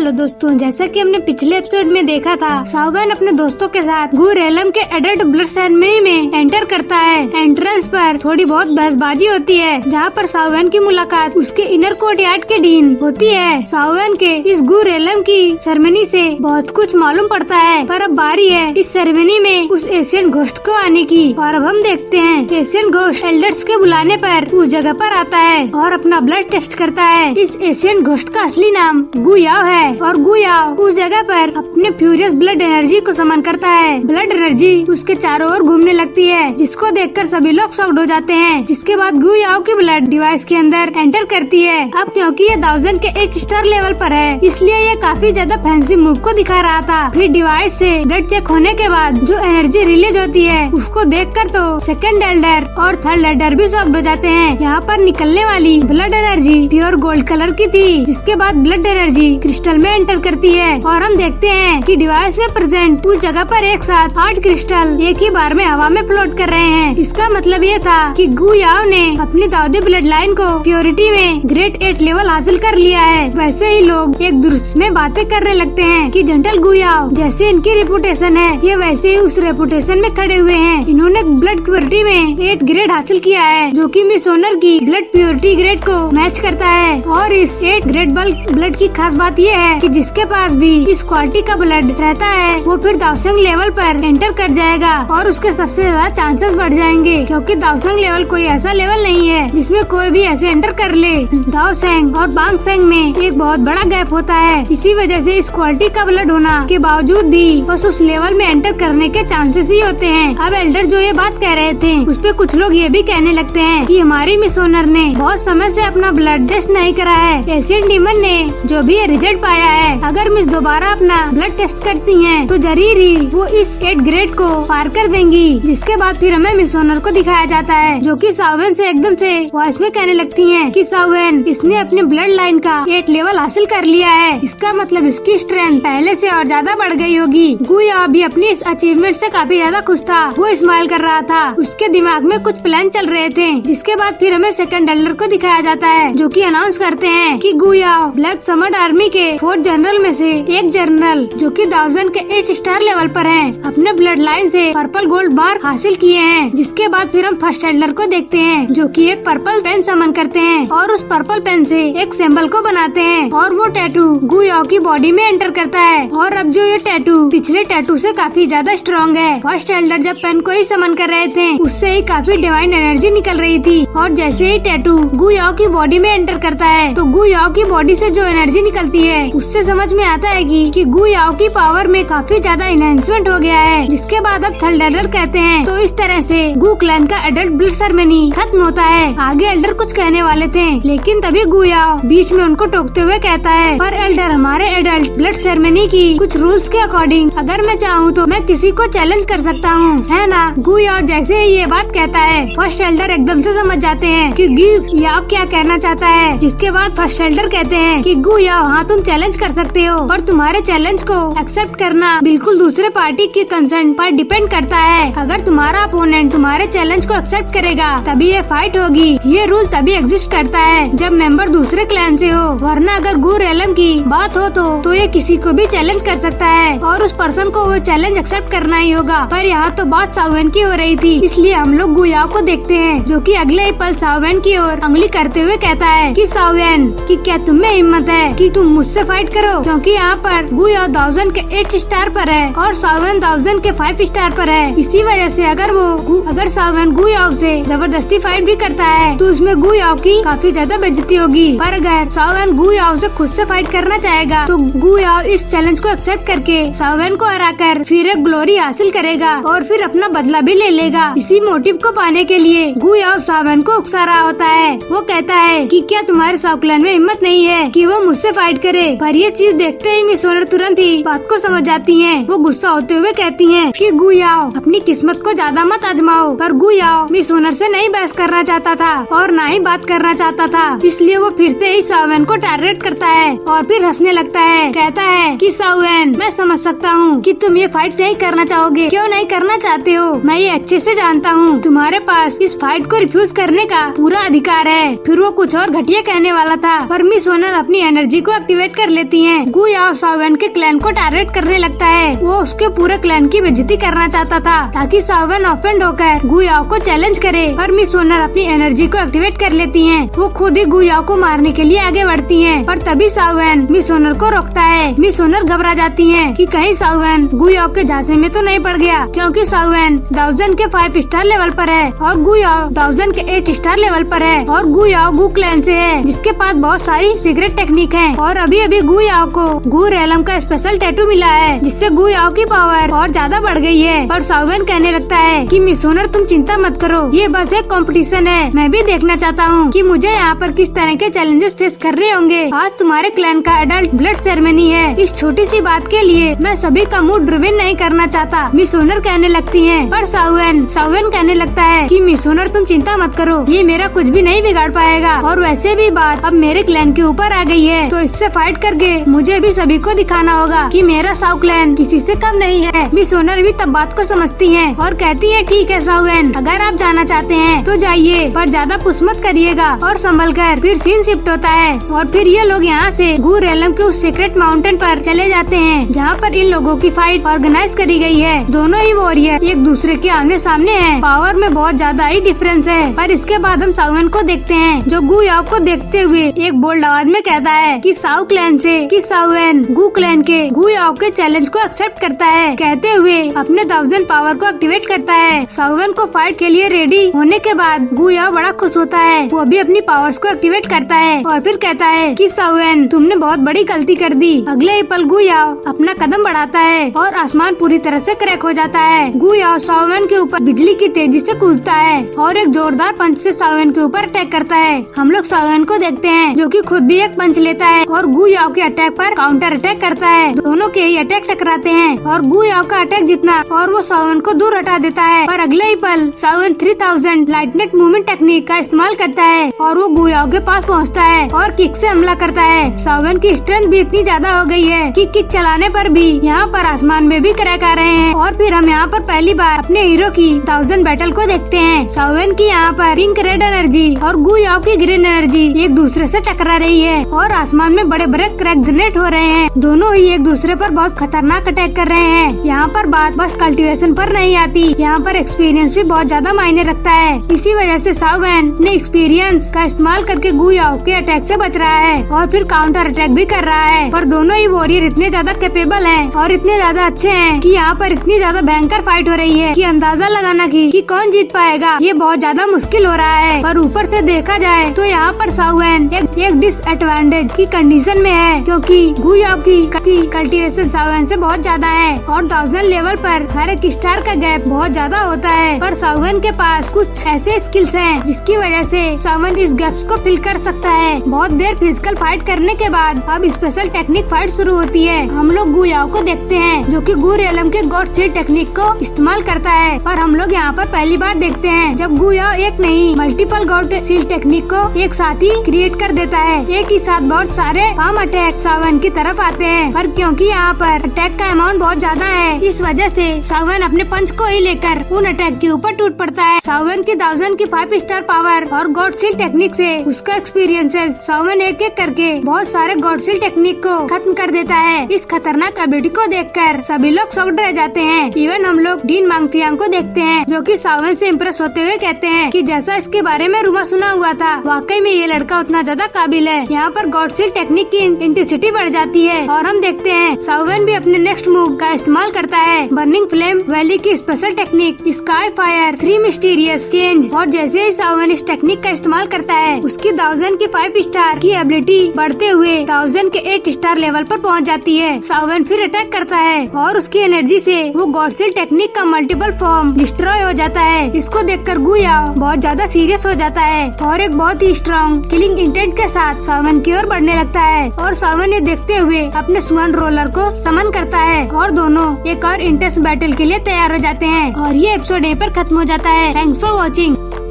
Hello दोस्तों, जैसा कि हमने पिछले एपिसोड में देखा था, साउवेन अपने दोस्तों के साथ गू रेलम के एडल्ट ब्लड सेरेमनी में एंटर करता है। एंट्रेंस पर थोड़ी बहुत बहसबाजी होती है, जहां पर साउवेन की मुलाकात उसके इनर कोर्ट यार्ड के डीन होती है। साउवेन के इस गू रेलम की सेरेमनी से बहुत कुछ मालूम पड़ता है, पर अब बारी है इस सेरेमनी में उस एशियन घोस्ट को आने की। और अब हम देखते हैं एशियन घोस्ट एल्डर्स के बुलाने पर उस जगह पर आता है और अपना ब्लड टेस्ट करता है। इस एशियन घोस्ट का असली नाम गू याओ है और गू याओ उस जगह पर अपने फ्यूरियस ब्लड एनर्जी को समन करता है। ब्लड एनर्जी उसके चारों ओर घूमने लगती है, जिसको देखकर सभी लोग शॉक्ड हो जाते हैं। जिसके बाद गू याओ की ब्लड डिवाइस के अंदर एंटर करती है। अब क्योंकि ये 1000 के 8 स्टार लेवल पर है, इसलिए ये काफी ज्यादा फैंसी मूव को दिखा रहा था। फिर डिवाइस से ब्लड चेक होने के बाद जो एनर्जी रिलीज होती है, उसको देखकर तो सेकंड एल्डर और थर्ड एल्डर भी शॉक्ड हो जाते हैं। यहाँ पर निकलने वाली blood energy pure gold colour की थी, जिसके बाद ब्लड एनर्जी क्रिस्टल में एंटर करती है और हम देखते हैं कि डिवाइस में प्रेजेंट उस जगह पर एक साथ 8 क्रिस्टल एक ही बार में हवा में फ्लोट कर रहे हैं। इसका मतलब ये था कि गू याओ ने अपनी दाऊदी ब्लड लाइन को प्योरिटी में ग्रेड 8 लेवल हासिल कर लिया है। वैसे ही लोग एक दूसरे में बातें करने लगते हैं कि जनरल गू याओ जैसे इनकी रेपुटेशन है, ये वैसे ही उस रेपुटेशन में खड़े हुए हैं। इन्होंने ब्लड प्योरिटी में 8 ग्रेड हासिल किया है, जो कि मिस ओनर की ब्लड प्योरिटी ग्रेड को मैच करता है। और इस 8 ग्रेड ब्लड की खास बात ये है कि जिसके पास भी इस क्वालिटी का ब्लड रहता है, वो फिर दाओसेंग लेवल पर एंटर कर जाएगा और उसके सबसे ज्यादा चांसेस बढ़ जाएंगे, क्योंकि दाओसेंग लेवल कोई ऐसा लेवल नहीं है जिसमें कोई भी ऐसे एंटर कर ले। दाओसेंग और बांगसेंग में एक बहुत बड़ा गैप होता है। इसी वजह से इस क्वालिटी का ब्लड होना के बावजूद भी बस उस लेवल में एंटर करने के चांसेस ही होते हैं। अब एल्डर जो ये बात कह रहे थे, उस पे कुछ लोग ये भी कहने लगते हैं कि हमारी मिस ओनर ने बहुत समय से अपना ब्लड टेस्ट नहीं करा है। एशियन डीमन ने जो भी ये रिजल्ट पाया है, अगर मिस दोबारा अपना ब्लड टेस्ट करती हैं, तो जरूर ही वो इस 8 ग्रेड को पार कर देंगी। जिसके बाद फिर हमें मिस ओनर को दिखाया जाता है, जो कि साउवेन से एकदम से वॉइस में कहने लगती हैं कि साउवेन, इसने अपने ब्लड लाइन का 8 लेवल हासिल कर लिया है। इसका मतलब इसकी स्ट्रेंथ पहले से और ज्यादा बढ़ गई होगी। गू याओ भी अपनी इस अचीवमेंट से काफी ज्यादा खुश था। वो स्माइल कर रहा था, उसके दिमाग में कुछ प्लान चल रहे थे। जिसके बाद फिर हमें सेकंड एल्डर को दिखाया जाता है, जो कि अनाउंस करते हैं कि गू याओ ब्लैक समर्ड आर्मी के 4 जनरल में से एक जनरल, जो कि 1000 के 8 स्टार लेवल पर हैं, अपने ब्लड लाइन से पर्पल गोल्ड बार हासिल किए हैं। जिसके बाद फिर हम फर्स्ट एल्डर को देखते हैं, जो कि एक पर्पल पेन समन करते हैं और उस पर्पल पेन से एक सिंबल को बनाते हैं और वो टैटू गू याओ की बॉडी में एंटर करता है। और अब जो ये टैटू पिछले टैटू से काफी ज्यादा स्ट्रॉन्ग है। फर्स्ट एल्डर जब पेन को ही समन कर रहे थे, उससे ही काफी डिवाइन एनर्जी निकल रही थी। और जैसे ही टैटू गू याओ की बॉडी में एंटर करता है, तो गू याओ की बॉडी से जो एनर्जी निकलती है, उससे समझ में आता है कि गू याओ की पावर में काफी ज्यादा इनहेंसमेंट हो गया है। जिसके बाद अब थर्ड एल्डर कहते हैं, तो इस तरह से गू क्लैन का एडल्ट ब्लड सेरेमनी खत्म होता है। आगे एल्डर कुछ कहने वाले थे, लेकिन तभी गू याओ बीच में उनको टोकते हुए कहता है, पर एल्डर, हमारे एडल्ट ब्लड सेरेमनी की कुछ रूल्स के अकॉर्डिंग अगर मैं चाहूँ तो मैं किसी को चैलेंज कर सकता हूँ, है ना। गू याओ जैसे ही ये बात कहता है, फर्स्ट एल्डर एकदम से समझ जाते हैं कि गू याओ क्या कहना चाहता है। जिसके बाद फर्स्ट एल्डर कहते हैं कि गू याओ, हाँ तुम चैलेंज कर सकते हो, पर तुम्हारे चैलेंज को एक्सेप्ट करना बिल्कुल दूसरे पार्टी के कंसर्न पर डिपेंड करता है। अगर तुम्हारा अपोनेंट तुम्हारे चैलेंज को एक्सेप्ट करेगा, तभी ये फाइट होगी। ये रूल तभी एग्जिस्ट करता है जब मेंबर दूसरे क्लैन से हो, वरना अगर गू रेलम की बात हो तो ये किसी को भी चैलेंज कर सकता है और उस पर्सन को वो चैलेंज एक्सेप्ट करना ही होगा। पर यहाँ तो बात साउवेन की हो रही थी, इसलिए हम लोग गू याओ को देखते हैं, जो कि अगले ही पल साउवेन की ओर उंगली करते हुए कहता है कि साउवेन, कि क्या तुम में हिम्मत है कि तुम मुझसे फाइट करो, क्योंकि यहाँ पर गू याओ 1000 के 8 स्टार पर है और साउवेन 1000 के 5 स्टार पर है। इसी वजह से अगर साउवेन गू याओ से जबरदस्ती फाइट भी करता है, तो उसमें गू याओ की काफी ज्यादा बेइज्जती होगी। पर अगर साउवेन गू याओ से खुद से फाइट करना चाहेगा, तो गू याओ इस चैलेंज को एक्सेप्ट करके साउवेन को हराकर फिर एक ग्लोरी हासिल करेगा और फिर अपना बदला भी ले लेगा। इसी मोटिव को पाने के लिए गू याओ साउवेन को उकसा रहा होता है। वो कहता है कि क्या तुम्हारे साउ क्लैन में हिम्मत नहीं है कि वो मुझसे फाइट करे। पर ये चीज देखते ही मिस ओनर तुरंत ही बात को समझ जाती हैं। वो गुस्सा होते हुए कहती हैं कि गू याओ, अपनी किस्मत को ज्यादा मत आजमाओ। पर गू याओ मिस ओनर से नहीं बहस करना चाहता था और ना ही बात करना चाहता था, इसलिए वो फिर से ही साउवेन को टारगेट करता है और फिर हंसने लगता है। कहता है कि साउवेन, मैं समझ सकता हूँ कि तुम ये फाइट नहीं करना चाहोगे। क्यों नहीं करना चाहते हो, मैं ये अच्छे से जानता हूँ। तुम्हारे पास इस फाइट को रिफ्यूज करने का पूरा अधिकार है। फिर वो कुछ और घटिया कहने वाला था, पर मिस ओनर अपनी एनर्जी को एक्टिवेट कर लेती है। गु याओ साउवेन के क्लैन को टारगेट करने लगता है। वो उसके पूरे क्लैन की बेइज्जती करना चाहता था ताकि साउवेन ऑफेंड होकर गु याओ को चैलेंज करे, पर मिस ओनर अपनी एनर्जी को एक्टिवेट कर लेती है। वो खुद ही गु याओ को मारने के लिए आगे बढ़ती है, पर तभी साउवेन मिस ओनर को रोकता है। मिस ओनर घबरा जाती है कि कहीं साउवेन गु याओ के झांसे में तो नहीं पड़ गया, क्योंकि साउवेन 1000 के 5 स्टार लेवल पर है और गु याओ 1000 के 8 स्टार लेवल पर है और गु याओ गु क्लैन से है, जिसके पास बहुत सारी सीक्रेट टेक्निक है। और अभी अभी गु याओ को गु रेलम का स्पेशल टैटू मिला है, जिससे गु याओ की पावर और ज्यादा बढ़ गई है। पर साउवेन कहने लगता है कि मिस ओनर तुम चिंता मत करो, ये बस एक कंपटीशन है। मैं भी देखना चाहता हूँ कि मुझे यहाँ पर किस तरह के चैलेंजेस फेस करने होंगे। आज तुम्हारे क्लैन का एडल्ट ब्लड सेरेमनी है, इस छोटी सी बात के लिए मैं सभी का मूड ड्रिवन नहीं करना चाहता, मिस ओनर कहने लगती है। पर साउवेन कहने लगता है कि मिस ओनर तुम चिंता मत करो, ये मेरा कुछ भी नहीं बिगाड़ पाएगा। और वैसे भी बात अब मेरे क्लैन के ऊपर आ गई है, तो इससे फाइट करके मुझे भी सभी को दिखाना होगा कि मेरा साउ क्लैन किसी से कम नहीं है। मिस ओनर भी तब बात को समझती है और कहती है ठीक है साउवेन, अगर आप जाना चाहते हैं तो जाइए, पर ज्यादा पुश मत करिएगा और संभल कर। फिर सीन शिफ्ट होता है और फिर ये लोग यहाँ से गु रेलम के उस सीक्रेट माउंटेन पर चले जाते हैं, जहाँ पर इन लोगों की फाइट ऑर्गेनाइज करी गई है। दोनों ही वॉरियर एक दूसरे के आमने सामने हैं, पावर में बहुत ज्यादा ही डिफरेंस है। पर इसके बाद हम साउवेन को देखते हैं, जो गु याओ को देखते हुए एक बोल्ड आवाज में कहता है कि साउ क्लैन से कि साउवेन गु क्लैन के गु याओ के चैलेंज को एक्सेप्ट करता है, कहते हुए अपने 1000 पावर को एक्टिवेट करता है। साउवेन को फाइट के लिए रेडी होने के बाद गु याओ बड़ा खुश होता है, वो भी अपनी पावर्स को एक्टिवेट करता है और फिर कहता है कि साउवेन तुमने बहुत बड़ी गलती कर दी। अगले ही पल गु याओ अपना कदम बढ़ाता है और आसमान पूरी तरह से क्रैक हो जाता है। गु याओ साउवेन के ऊपर बिजली की तेजी से कूदता है और एक जोरदार पंच से साउवेन के ऊपर अटैक करता है। हम लोग साउवेन को देखते हैं, जो कि खुद भी एक पंच लेता है और गु याओ के अटैक पर काउंटर अटैक करता है। दोनों के ही अटैक टकराते हैं और गु याओ का अटैक जितना और वो साउवेन को दूर हटा देता है। पर अगले ही पल साउवेन 3000 लाइटनेट मूवमेंट टेक्निक का इस्तेमाल करता है और वो गु याओ के पास पहुंचता है और किक से हमला करता है। साउवेन की स्ट्रेंथ भी इतनी ज्यादा हो गई है कि किक चलाने पर भी यहाँ पर आसमान में भी क्रैक आ रहे हैं। और फिर हम यहाँ पर पहली बार अपने हीरो की 1000 बैटल को देखते हैं। साउवेन की यहाँ पर पिंक रेड एनर्जी और गु याओ की ग्रीन एनर्जी एक दूसरे से टकरा रही है और आसमान में बड़े बड़े क्रैक जनरेट हो रहे हैं। दोनों ही एक दूसरे पर बहुत खतरनाक अटैक कर रहे हैं। यहाँ पर बात बस कल्टीवेशन पर नहीं आती, यहाँ पर एक्सपीरियंस भी बहुत ज्यादा मायने रखता है। इसी वजह से साउवेन ने एक्सपीरियंस का इस्तेमाल करके गु याओ के अटैक से बच रहा है और फिर काउंटर अटैक भी कर रहा है। पर दोनों ही वॉरियर इतने ज्यादा कैपेबल हैं और इतने ज्यादा अच्छे हैं कि यहाँ पर इतनी ज्यादा भयंकर फाइट हो रही है कि अंदाजा लगाना कि कौन जीत पाएगा ये बहुत ज्यादा मुश्किल हो रहा है। पर ऊपर से देखा जाए तो यहाँ पर साउवेन एक डिसएडवांटेज की कंडीशन में है, क्योंकि गु याओ की कल्टीवेशन साउवेन से बहुत ज्यादा है और 1000 लेवल पर हर एक स्टार का गैप बहुत ज्यादा होता है। पर साउवेन के पास कुछ ऐसे स्किल्स हैं जिसकी वजह से साउवेन इस गैप्स को फिल कर सकता है। बहुत देर फिजिकल फाइट करने के बाद अब स्पेशल टेक्निक फाइट शुरू होती है। हम लोग गु याओ को देखते हैं, जो कि गु रेलम के गॉड सील टेक्निक को इस्तेमाल करता है। पर हम लोग यहाँ पर पहली बार देखते हैं जब गु याओ एक नहीं मल्टीपल गॉड सील टेक्निक को एक साथ ही क्रिएट कर देता है। एक ही साथ बहुत सारे पाम अटैक साउवेन की तरफ आते हैं, पर क्योंकि यहाँ पर अटैक का अमाउंट बहुत ज्यादा है, इस वजह से साउवेन अपने पंच को ही लेकर उन अटैक के ऊपर टूट पड़ता है। साउवेन की 1000 की 5 स्टार पावर और गॉड सील टेक्निक से उसका एक्सपीरियंसेस साउवेन एक एक करके बहुत सारे गॉड सील टेक्निक को खत्म कर देता है। इस खतरनाक एबिलिटी को देखकर सभी लोग शॉक्ड रह जाते हैं। इवन हम लोग डीन मांगथियांग को देखते हैं, जो कि साउवेन से इम्प्रेस होते हुए कहते हैं कि जैसा इसके बारे में रूमर सुना हुआ था, वाकई में ये लड़का उतना ज्यादा काबिल है। यहाँ पर गॉड सील टेक्निक की इंटेंसिटी बढ़ जाती है और हम देखते हैं साउवेन भी अपने नेक्स्ट मूव का इस्तेमाल करता है, बर्निंग फ्लेम वैली की special technique sky fire 3 mysterious change. और जैसे ही साउवेन इस टेक्निक का इस्तेमाल करता है, उसकी 1000 की 5 स्टार की एबिलिटी बढ़ते हुए 1000 के 8 स्टार लेवल पर पहुँच जाती है। साउवेन फिर अटैक करता है और उसकी एनर्जी से वो गॉड सील टेक्निक का मल्टीपल फॉर्म डिस्ट्रॉय हो जाता है। इसको देखकर गु याओ बहुत ज्यादा सीरियस हो जाता है और एक बहुत ही स्ट्रॉन्ग किलिंग इंटेंट के साथ साउवेन की ओर बढ़ने लगता है। और साउवेन ये देखते हुए अपने सुअन रोलर को समन करता है और दोनों एक और इंटेंस बैटल के लिए तैयार हो जाते हैं। और ये एपिसोड यहीं पर खत्म हो जाता है। Thanks for watching.